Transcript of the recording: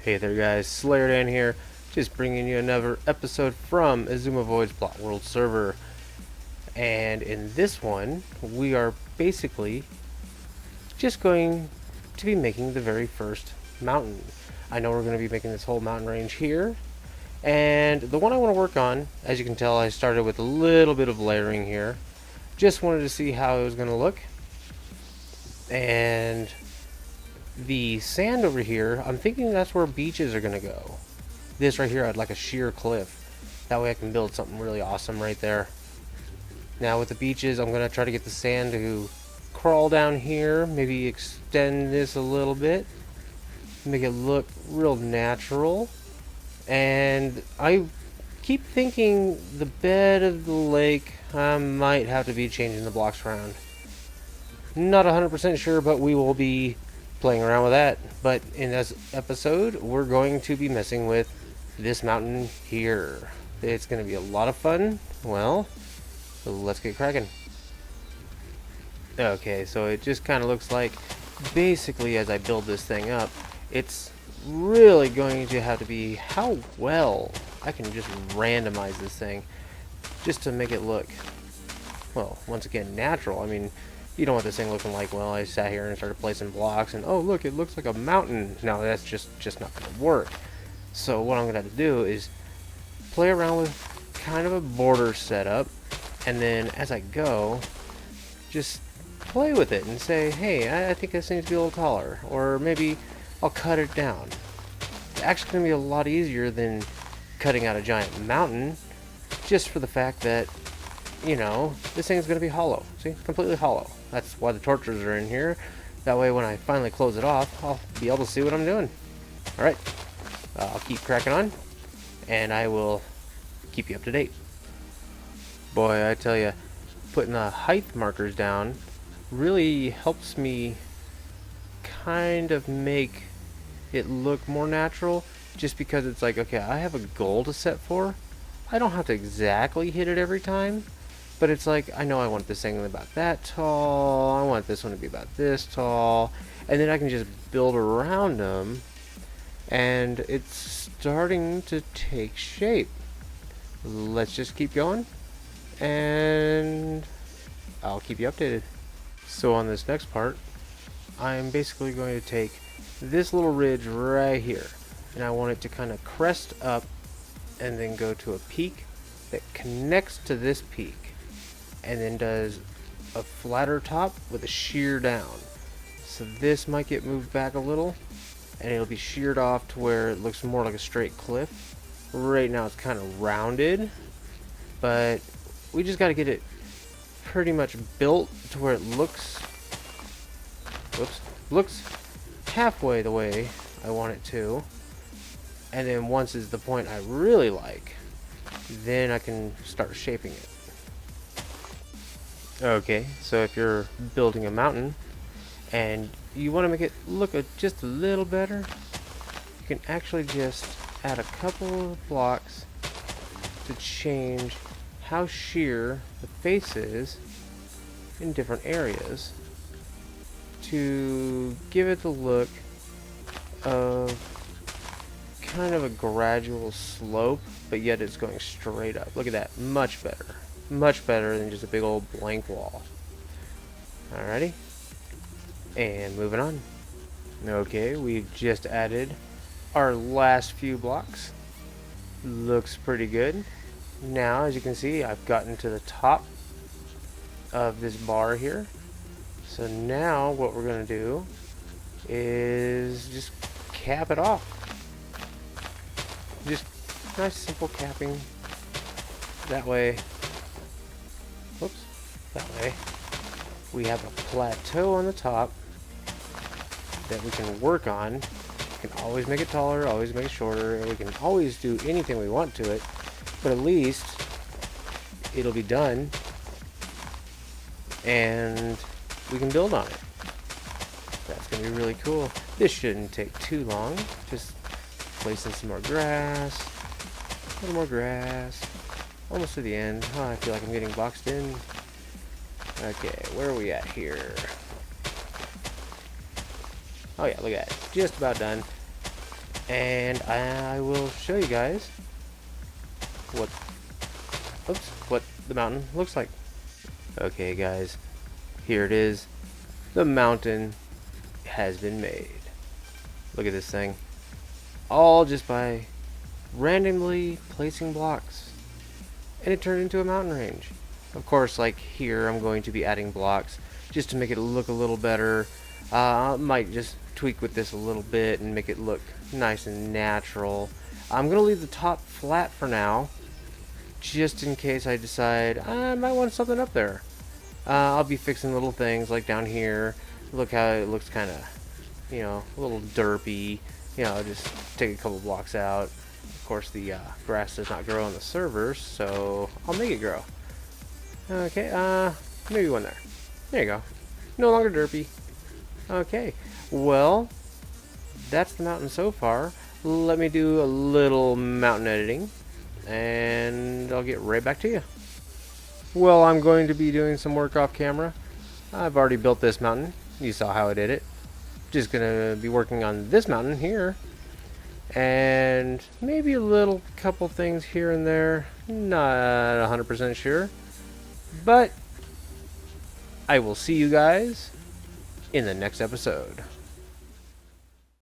Hey there guys, SlayerDan here, just bringing you another episode from Xisumavoid's Plotworld server. And in this one, we are basically just going to be making the very first mountain. I know we're going to be making this whole mountain range here. And the one I want to work on, as you can tell, I started with a little bit of layering here. Just wanted to see how it was going to look. And the sand over here, I'm thinking that's where beaches are going to go. This right here, I'd like a sheer cliff. That way I can build something really awesome right there. Now with the beaches, I'm going to try to get the sand to crawl down here. Maybe extend this a little bit. Make it look real natural. And I keep thinking the bed of the lake, I might have to be changing the blocks around. Not 100% sure, but we will be playing around with that. But in this episode, we're going to be messing with this mountain here. It's going to be a lot of fun. Well, let's get cracking. Okay, so it just kind of looks like, basically as I build this thing up, it's really going to have to be how well I can just randomize this thing just to make it look, well, once again, natural. I mean, you don't want this thing looking like, well, I sat here and started placing blocks and, oh, look, it looks like a mountain. No, that's just not going to work. So what I'm going to have to do is play around with kind of a border setup, and then as I go, just play with it and say, hey, I think this needs to be a little taller, or maybe I'll cut it down. It's actually going to be a lot easier than cutting out a giant mountain, just for the fact that, you know, this thing's going to be hollow. See? Completely hollow. That's why the torches are in here. That way when I finally close it off, I'll be able to see what I'm doing. Alright. I'll keep cracking on, and I will keep you up to date. Boy, I tell you, putting the height markers down really helps me kind of make it look more natural, just because it's like, okay, I have a goal to set for. I don't have to exactly hit it every time, but it's like, I know I want this thing about that tall, I want this one to be about this tall, and then I can just build around them, and it's starting to take shape. Let's just keep going, and I'll keep you updated. So on this next part, I'm basically going to take this little ridge right here, and I want it to kind of crest up and then go to a peak that connects to this peak, and then does a flatter top with a shear down. So this might get moved back a little, and it'll be sheared off to where it looks more like a straight cliff. Right now it's kind of rounded, but we just got to get it pretty much built to where it looks halfway the way I want it to. And then once is the point I really like, then I can start shaping it. Okay, so if you're building a mountain and you want to make it look just a little better, you can actually just add a couple of blocks to change how sheer the face is in different areas to give it the look of kind of a gradual slope, but yet it's going straight up. Look at that. Much better than just a big old blank wall. Alrighty, and moving on. Okay, we've just added our last few blocks. Looks pretty good. Now, as you can see, I've gotten to the top of this bar here. So now what we're going to do is just cap it off. Just nice simple capping. That way, we have a plateau on the top that we can work on. We can always make it taller, always make it shorter, we can always do anything we want to it, but at least it'll be done and we can build on it. That's going to be really cool. This shouldn't take too long. Just placing some more grass, a little more grass, almost to the end. Oh, I feel like I'm getting boxed in. Okay, where are we at here? Oh yeah, look at that. Just about done. and I will show you guys what, what the mountain looks like. Okay guys, here it is. The mountain has been made. Look at this thing. All just by randomly placing blocks. And it turned into a mountain range. Of course, like here, I'm going to be adding blocks just to make it look a little better. I might just tweak with this a little bit and make it look nice and natural. I'm going to leave the top flat for now, just in case I decide I might want something up there. I'll be fixing little things like down here. Look how it looks kind of, you know, a little derpy. You know, just take a couple blocks out. Of course, the grass does not grow on the servers, so I'll make it grow. Okay, maybe one there. There you go. No longer derpy. Okay, well, that's the mountain so far. Let me do a little mountain editing, and I'll get right back to you. Well, I'm going to be doing some work off camera. I've already built this mountain. You saw how I did it. Just gonna be working on this mountain here, and maybe a little couple things here and there. Not 100% sure, but I will see you guys in the next episode.